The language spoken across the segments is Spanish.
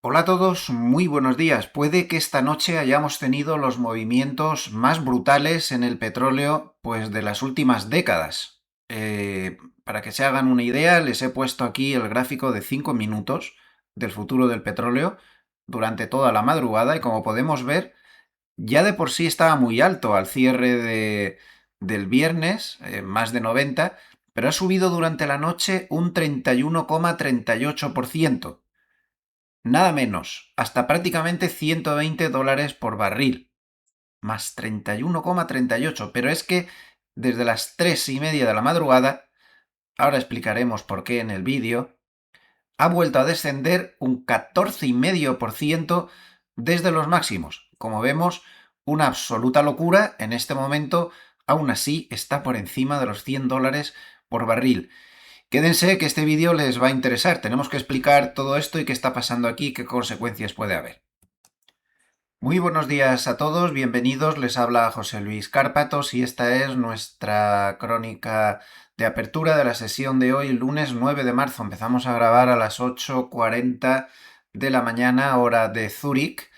Hola a todos, muy buenos días. Puede que esta noche hayamos tenido los movimientos más brutales en el petróleo, pues de las últimas décadas. Para que se hagan una idea, les he puesto aquí el gráfico de 5 minutos del futuro del petróleo durante toda la madrugada y como podemos ver, ya de por sí estaba muy alto al cierre del viernes, más de 90, pero ha subido durante la noche un 31,38%. Nada menos, hasta prácticamente $120 por barril, más 31,38. Pero es que desde las 3:30 de la madrugada, ahora explicaremos por qué en el vídeo, ha vuelto a descender un 14,5% desde los máximos. Como vemos, una absoluta locura. En este momento, aún así, está por encima de los $100 por barril. Quédense que este vídeo les va a interesar. Tenemos que explicar todo esto y qué está pasando aquí, qué consecuencias puede haber. Muy buenos días a todos, bienvenidos. Les habla José Luis Cárpatos y esta es nuestra crónica de apertura de la sesión de hoy, lunes 9 de marzo. Empezamos a grabar a las 8:40 de la mañana, hora de Zúrich,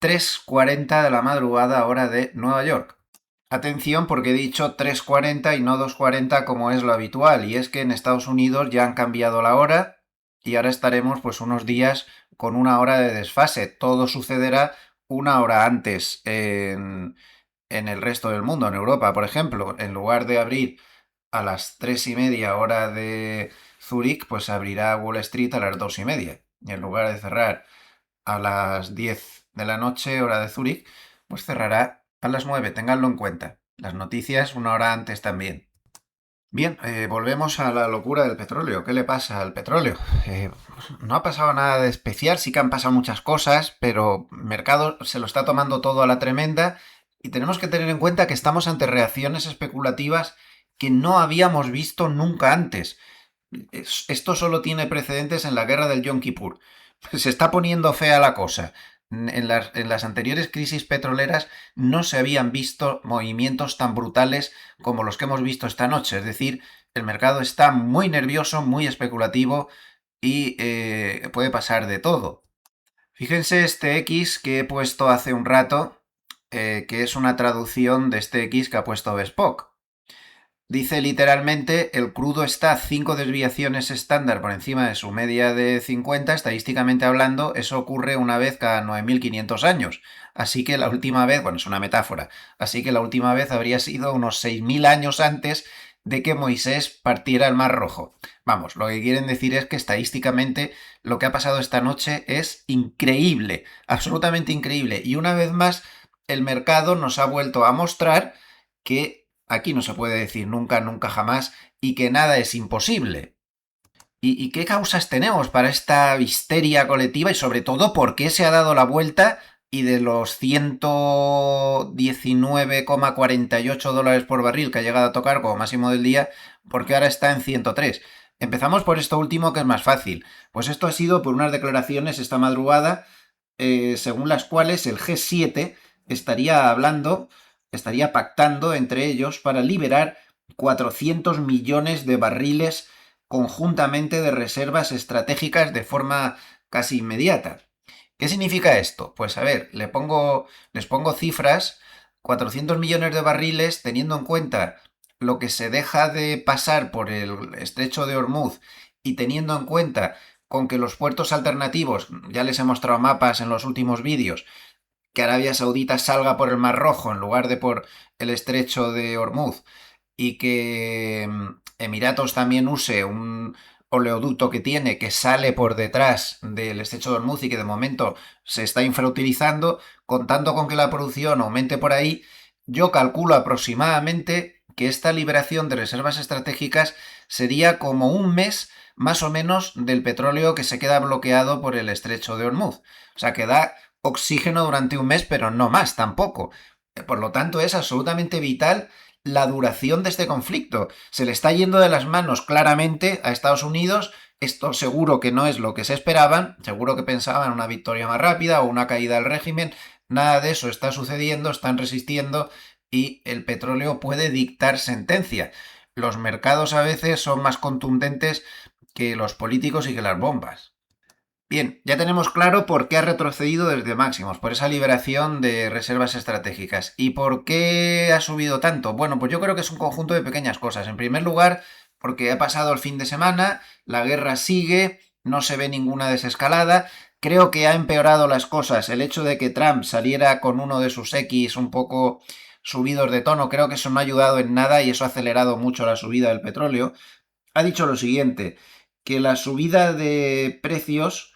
3:40 de la madrugada, hora de Nueva York. Atención porque he dicho 3:40 y no 2:40 como es lo habitual, y es que en Estados Unidos ya han cambiado la hora y ahora estaremos pues unos días con una hora de desfase. Todo sucederá una hora antes en el resto del mundo, en Europa, por ejemplo. En lugar de abrir a las 3:30 hora de Zúrich, pues abrirá Wall Street a las 2:30. Y en lugar de cerrar a las 10 de la noche, hora de Zúrich, pues cerrará a las 9. Ténganlo en cuenta. Las noticias una hora antes también. Bien, volvemos a la locura del petróleo. ¿Qué le pasa al petróleo? No ha pasado nada de especial, sí que han pasado muchas cosas, pero el mercado se lo está tomando todo a la tremenda y tenemos que tener en cuenta que estamos ante reacciones especulativas que no habíamos visto nunca antes. Esto solo tiene precedentes en la guerra del Yom Kippur. Se está poniendo fea la cosa. En las anteriores crisis petroleras no se habían visto movimientos tan brutales como los que hemos visto esta noche. Es decir, el mercado está muy nervioso, muy especulativo y puede pasar de todo. Fíjense este X que he puesto hace un rato, que es una traducción de este X que ha puesto Bespoke. Dice literalmente, el crudo está a 5 desviaciones estándar por encima de su media de 50, estadísticamente hablando, eso ocurre una vez cada 9.500 años. Así que la última vez, bueno, es una metáfora, así que la última vez habría sido unos 6.000 años antes de que Moisés partiera el Mar Rojo. Vamos, lo que quieren decir es que estadísticamente lo que ha pasado esta noche es increíble, absolutamente increíble. Y una vez más, el mercado nos ha vuelto a mostrar que aquí no se puede decir nunca, nunca jamás y que nada es imposible. ¿Y qué causas tenemos para esta histeria colectiva y sobre todo por qué se ha dado la vuelta y de los $119,48 por barril que ha llegado a tocar como máximo del día, porque ahora está en 103? Empezamos por esto último que es más fácil. Pues esto ha sido por unas declaraciones esta madrugada, según las cuales el G7 estaría hablando, estaría pactando entre ellos para liberar 400 millones de barriles conjuntamente de reservas estratégicas de forma casi inmediata. ¿Qué significa esto? Pues a ver, les pongo cifras. 400 millones de barriles teniendo en cuenta lo que se deja de pasar por el estrecho de Hormuz y teniendo en cuenta con que los puertos alternativos, ya les he mostrado mapas en los últimos vídeos, que Arabia Saudita salga por el Mar Rojo en lugar de por el estrecho de Hormuz y que Emiratos también use un oleoducto que tiene que sale por detrás del estrecho de Hormuz y que de momento se está infrautilizando, contando con que la producción aumente por ahí, yo calculo aproximadamente que esta liberación de reservas estratégicas sería como un mes más o menos del petróleo que se queda bloqueado por el estrecho de Hormuz. O sea, que da oxígeno durante un mes, pero no más tampoco. Por lo tanto, es absolutamente vital la duración de este conflicto. Se le está yendo de las manos claramente a Estados Unidos. Esto seguro que no es lo que se esperaban. Seguro que pensaban una victoria más rápida o una caída del régimen. Nada de eso está sucediendo, están resistiendo y el petróleo puede dictar sentencia. Los mercados a veces son más contundentes que los políticos y que las bombas. Bien, ya tenemos claro por qué ha retrocedido desde máximos, por esa liberación de reservas estratégicas. ¿Y por qué ha subido tanto? Bueno, pues yo creo que es un conjunto de pequeñas cosas. En primer lugar, porque ha pasado el fin de semana, la guerra sigue, no se ve ninguna desescalada. Creo que ha empeorado las cosas el hecho de que Trump saliera con uno de sus X un poco subidos de tono. Creo que eso no ha ayudado en nada y eso ha acelerado mucho la subida del petróleo. Ha dicho lo siguiente, que la subida de precios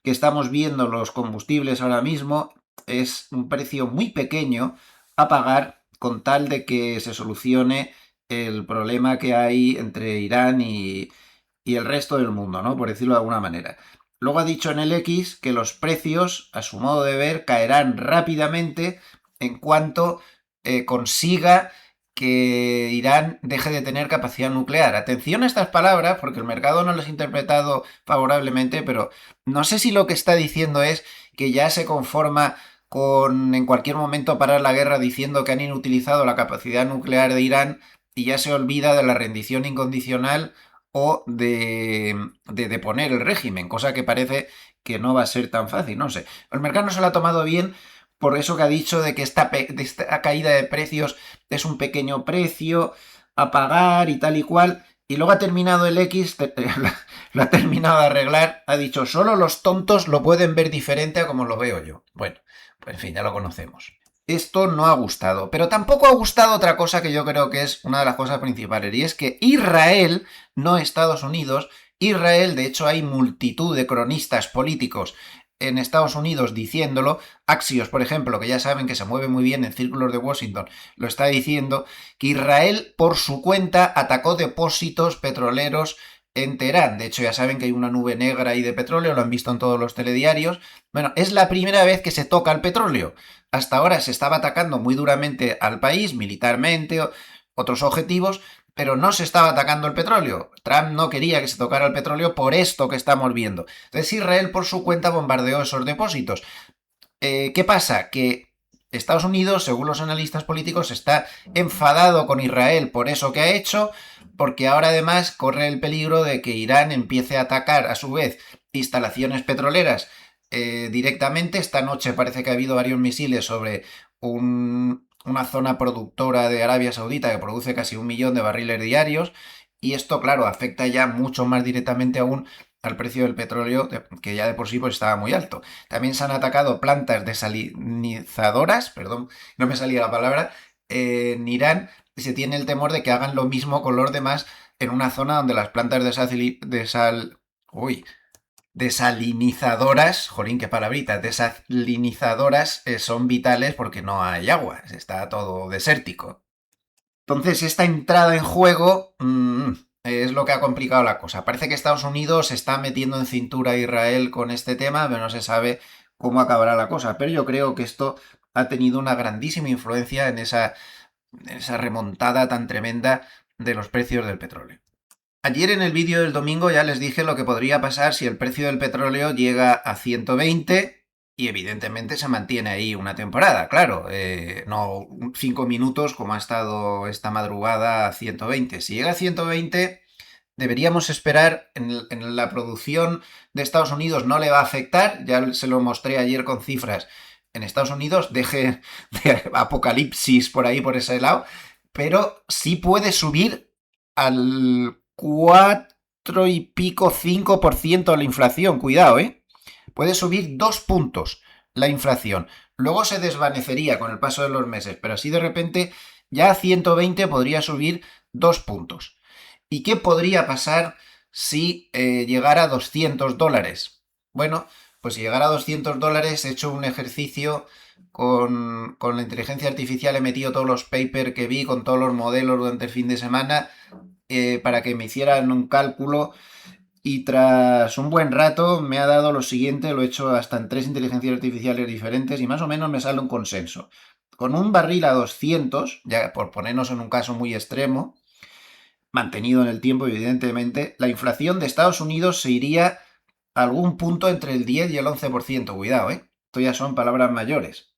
que estamos viendo los combustibles ahora mismo es un precio muy pequeño a pagar con tal de que se solucione el problema que hay entre Irán y el resto del mundo, ¿no? Por decirlo de alguna manera. Luego ha dicho en el X que los precios, a su modo de ver, caerán rápidamente en cuanto consiga que Irán deje de tener capacidad nuclear. Atención a estas palabras, porque el mercado no las ha interpretado favorablemente, pero no sé si lo que está diciendo es que ya se conforma con en cualquier momento parar la guerra diciendo que han inutilizado la capacidad nuclear de Irán y ya se olvida de la rendición incondicional o de deponer el régimen, cosa que parece que no va a ser tan fácil, no sé. El mercado no se lo ha tomado bien por eso que ha dicho de que esta caída de precios es un pequeño precio a pagar y tal y cual. Y luego ha terminado el X, lo ha terminado de arreglar, ha dicho, solo los tontos lo pueden ver diferente a como lo veo yo. Bueno, pues en fin, ya lo conocemos. Esto no ha gustado, pero tampoco ha gustado otra cosa que yo creo que es una de las cosas principales, y es que Israel, no Estados Unidos, Israel, de hecho hay multitud de cronistas políticos en Estados Unidos diciéndolo, Axios, por ejemplo, que ya saben que se mueve muy bien en círculos de Washington, lo está diciendo, que Israel por su cuenta atacó depósitos petroleros en Teherán. De hecho, ya saben que hay una nube negra ahí de petróleo, lo han visto en todos los telediarios. Bueno, es la primera vez que se toca el petróleo. Hasta ahora se estaba atacando muy duramente al país, militarmente, otros objetivos, pero no se estaba atacando el petróleo. Trump no quería que se tocara el petróleo por esto que estamos viendo. Entonces Israel por su cuenta bombardeó esos depósitos. ¿Qué pasa? Que Estados Unidos, según los analistas políticos, está enfadado con Israel por eso que ha hecho, porque ahora además corre el peligro de que Irán empiece a atacar a su vez instalaciones petroleras directamente. Esta noche parece que ha habido varios misiles sobre una zona productora de Arabia Saudita que produce casi 1 millón de barriles diarios. Y esto, claro, afecta ya mucho más directamente aún al precio del petróleo, que ya de por sí pues estaba muy alto. También se han atacado plantas desalinizadoras, perdón, no me salía la palabra, en Irán, y se tiene el temor de que hagan lo mismo con los demás en una zona donde las plantas desalinizadoras, jolín, qué palabrita, desalinizadoras son vitales porque no hay agua, está todo desértico. Entonces, esta entrada en juego es lo que ha complicado la cosa. Parece que Estados Unidos se está metiendo en cintura a Israel con este tema, pero no se sabe cómo acabará la cosa. Pero yo creo que esto ha tenido una grandísima influencia en esa remontada tan tremenda de los precios del petróleo. Ayer en el vídeo del domingo ya les dije lo que podría pasar si el precio del petróleo llega a 120 y evidentemente se mantiene ahí una temporada, claro, no 5 minutos como ha estado esta madrugada a 120. Si llega a 120 deberíamos esperar en la producción de Estados Unidos, no le va a afectar, ya se lo mostré ayer con cifras. En Estados Unidos deje de apocalipsis por ahí, por ese lado, pero sí puede subir al 4 y pico, 5% la inflación, cuidado, ¿eh? Puede subir 2 puntos la inflación. Luego se desvanecería con el paso de los meses, pero así de repente ya a 120 podría subir 2 puntos. ¿Y qué podría pasar si llegara a $200? Bueno, pues si llegara a $200 he hecho un ejercicio con la inteligencia artificial, he metido todos los papers que vi con todos los modelos durante el fin de semana para que me hicieran un cálculo y tras un buen rato me ha dado lo siguiente, lo he hecho hasta en 3 inteligencias artificiales diferentes y más o menos me sale un consenso. Con un barril a 200, ya por ponernos en un caso muy extremo, mantenido en el tiempo evidentemente, la inflación de Estados Unidos se iría a algún punto entre el 10 y el 11%. Cuidado, ¿eh? Esto ya son palabras mayores.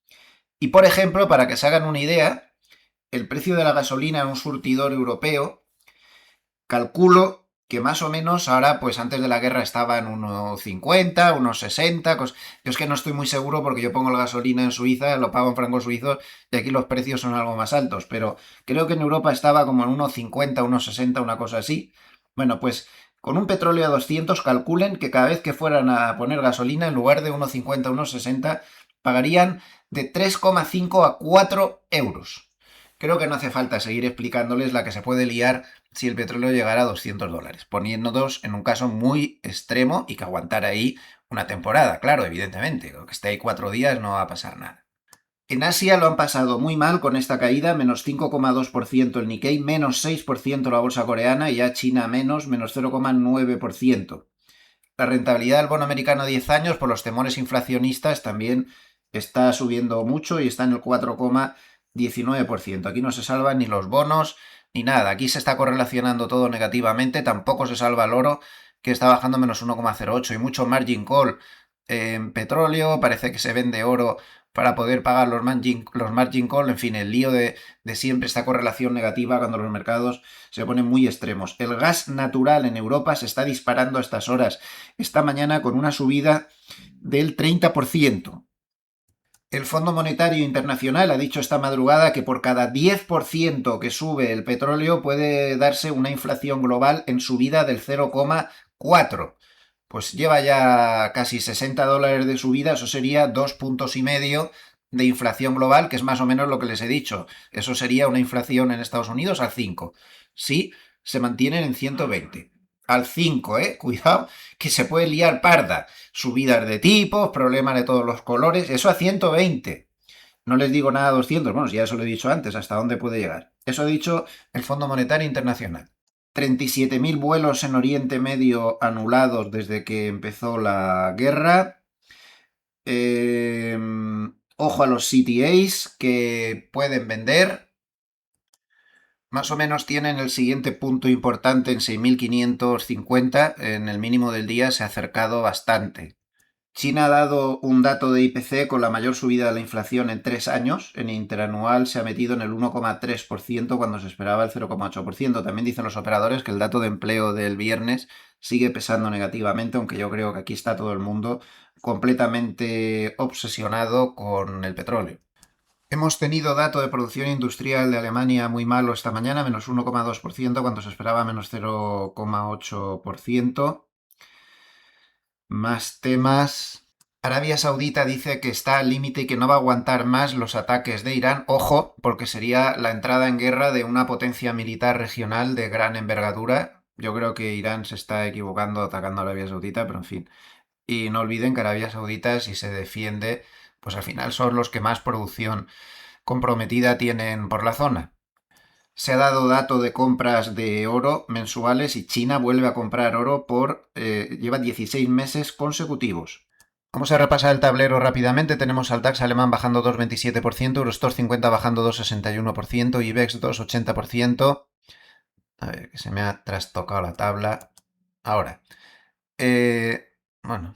Y por ejemplo, para que se hagan una idea, el precio de la gasolina en un surtidor europeo, calculo que más o menos ahora, pues antes de la guerra estaba en 1,50, 1,60. Yo es que no estoy muy seguro porque yo pongo la gasolina en Suiza, lo pago en francos suizos y aquí los precios son algo más altos, pero creo que en Europa estaba como en 1,50, 1,60, una cosa así. Bueno, pues con un petróleo a 200 calculen que cada vez que fueran a poner gasolina, en lugar de 1,50, 1,60, pagarían de 3,5 a 4 euros. Creo que no hace falta seguir explicándoles la que se puede liar si el petróleo llegara a 200 dólares, poniéndonos en un caso muy extremo y que aguantar ahí una temporada, claro, evidentemente, que esté ahí 4 días no va a pasar nada. En Asia lo han pasado muy mal con esta caída, menos 5,2% el Nikkei, menos 6% la bolsa coreana y ya China menos 0,9%. La rentabilidad del bono americano a 10 años, por los temores inflacionistas, también está subiendo mucho y está en el 4,19%. Aquí no se salvan ni los bonos ni nada. Aquí se está correlacionando todo negativamente. Tampoco se salva el oro, que está bajando menos 1,08 y mucho margin call en petróleo. Parece que se vende oro para poder pagar los margin call. En fin, el lío de siempre, esta correlación negativa cuando los mercados se ponen muy extremos. El gas natural en Europa se está disparando a estas horas. Esta mañana con una subida del 30%. El Fondo Monetario Internacional ha dicho esta madrugada que por cada 10% que sube el petróleo puede darse una inflación global en subida del 0,4. Pues lleva ya casi 60 dólares de subida, eso sería 2,5 puntos de inflación global, que es más o menos lo que les he dicho. Eso sería una inflación en Estados Unidos al 5. Sí, se mantienen en 120. Al 5, cuidado, que se puede liar parda. Subidas de tipos, problemas de todos los colores, eso a 120. No les digo nada a 200, bueno, ya eso lo he dicho antes, hasta dónde puede llegar. Eso ha dicho el Fondo Monetario Internacional. 37.000 vuelos en Oriente Medio anulados desde que empezó la guerra. Ojo a los CTAs que pueden vender. Más o menos tienen el siguiente punto importante en 6.550. En el mínimo del día se ha acercado bastante. China ha dado un dato de IPC con la mayor subida de la inflación en 3 años. En interanual se ha metido en el 1,3% cuando se esperaba el 0,8%. También dicen los operadores que el dato de empleo del viernes sigue pesando negativamente, aunque yo creo que aquí está todo el mundo completamente obsesionado con el petróleo. Hemos tenido dato de producción industrial de Alemania muy malo esta mañana, menos 1,2%, cuando se esperaba menos 0,8%. Más temas. Arabia Saudita dice que está al límite y que no va a aguantar más los ataques de Irán. Ojo, porque sería la entrada en guerra de una potencia militar regional de gran envergadura. Yo creo que Irán se está equivocando atacando a Arabia Saudita, pero en fin. Y no olviden que Arabia Saudita, si se defiende, pues al final son los que más producción comprometida tienen por la zona. Se ha dado dato de compras de oro mensuales y China vuelve a comprar oro lleva 16 meses consecutivos. Vamos a repasar el tablero rápidamente. Tenemos al DAX alemán bajando 2,27%, Eurostoxx 50 bajando 2,61%, IBEX 2,80%. A ver, que se me ha trastocado la tabla. Ahora. Bueno,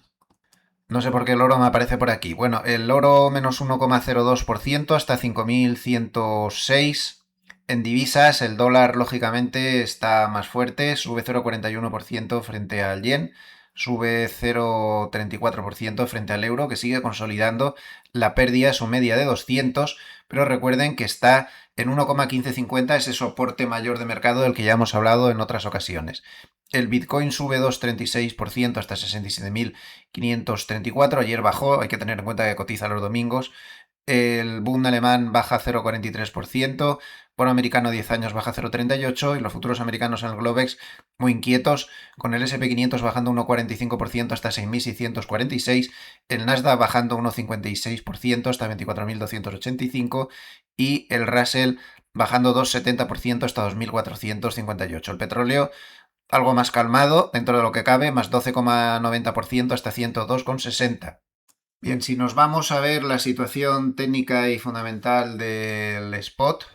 no sé por qué el oro me aparece por aquí. Bueno, el oro menos 1,02% hasta 5.106. En divisas, el dólar lógicamente está más fuerte, sube 0,41% frente al yen, sube 0,34% frente al euro, que sigue consolidando la pérdida, su media de 200, pero recuerden que está en 1,1550, ese soporte mayor de mercado del que ya hemos hablado en otras ocasiones. El Bitcoin sube 2,36% hasta 67.534. Ayer bajó, hay que tener en cuenta que cotiza los domingos. El Bund alemán baja 0,43%, bono americano 10 años baja 0,38% y los futuros americanos en el Globex muy inquietos, con el SP500 bajando 1,45% hasta 6.646, el Nasdaq bajando 1,56% hasta 24.285 y el Russell bajando 2,70% hasta 2.458. El petróleo algo más calmado dentro de lo que cabe, más 12,90% hasta 102,60. Bien, si nos vamos a ver la situación técnica y fundamental del spot,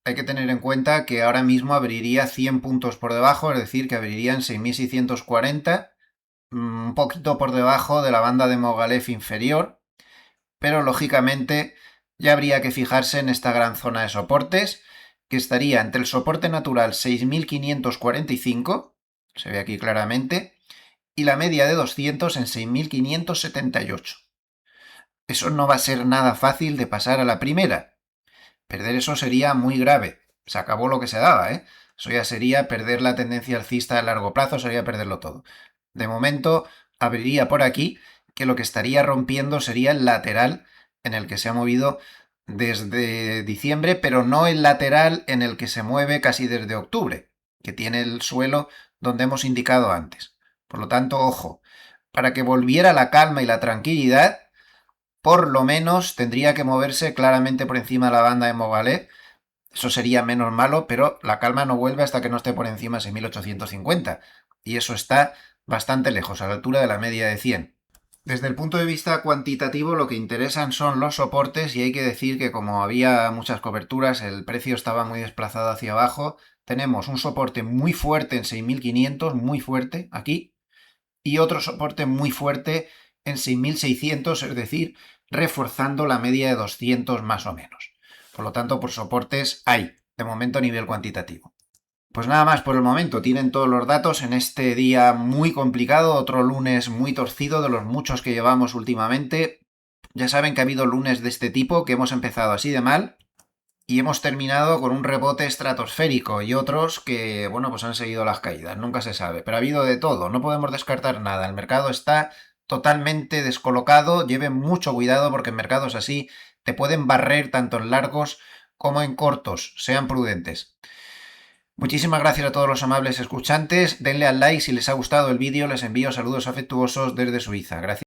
hay que tener en cuenta que ahora mismo abriría 100 puntos por debajo, es decir, que abriría en 6.640, un poquito por debajo de la banda de Mogalef inferior, pero lógicamente ya habría que fijarse en esta gran zona de soportes, que estaría entre el soporte natural 6.545 se ve aquí claramente, y la media de 200 en 6.578. Eso no va a ser nada fácil de pasar a la primera. Perder eso sería muy grave. Se acabó lo que se daba, ¿eh? Eso ya sería perder la tendencia alcista a largo plazo, sería perderlo todo. De momento, abriría por aquí, que lo que estaría rompiendo sería el lateral en el que se ha movido desde diciembre, pero no el lateral en el que se mueve casi desde octubre, que tiene el suelo donde hemos indicado antes. Por lo tanto, ojo, para que volviera la calma y la tranquilidad, por lo menos tendría que moverse claramente por encima de la banda de Mogalet. Eso sería menos malo, pero la calma no vuelve hasta que no esté por encima de 6.850. Y eso está bastante lejos, a la altura de la media de 100. Desde el punto de vista cuantitativo, lo que interesan son los soportes, y hay que decir que como había muchas coberturas, el precio estaba muy desplazado hacia abajo. Tenemos un soporte muy fuerte en 6.500, muy fuerte aquí, y otro soporte muy fuerte en 6.600, es decir, reforzando la media de 200 más o menos. Por lo tanto, por soportes hay, de momento a nivel cuantitativo. Pues nada más por el momento, tienen todos los datos en este día muy complicado, otro lunes muy torcido de los muchos que llevamos últimamente. Ya saben que ha habido lunes de este tipo, que hemos empezado así de mal y hemos terminado con un rebote estratosférico, y otros que, bueno, pues han seguido las caídas, nunca se sabe, pero ha habido de todo, no podemos descartar nada, el mercado está totalmente descolocado, lleven mucho cuidado porque en mercados así te pueden barrer tanto en largos como en cortos, sean prudentes. Muchísimas gracias a todos los amables escuchantes, denle al like si les ha gustado el vídeo, les envío saludos afectuosos desde Suiza. Gracias.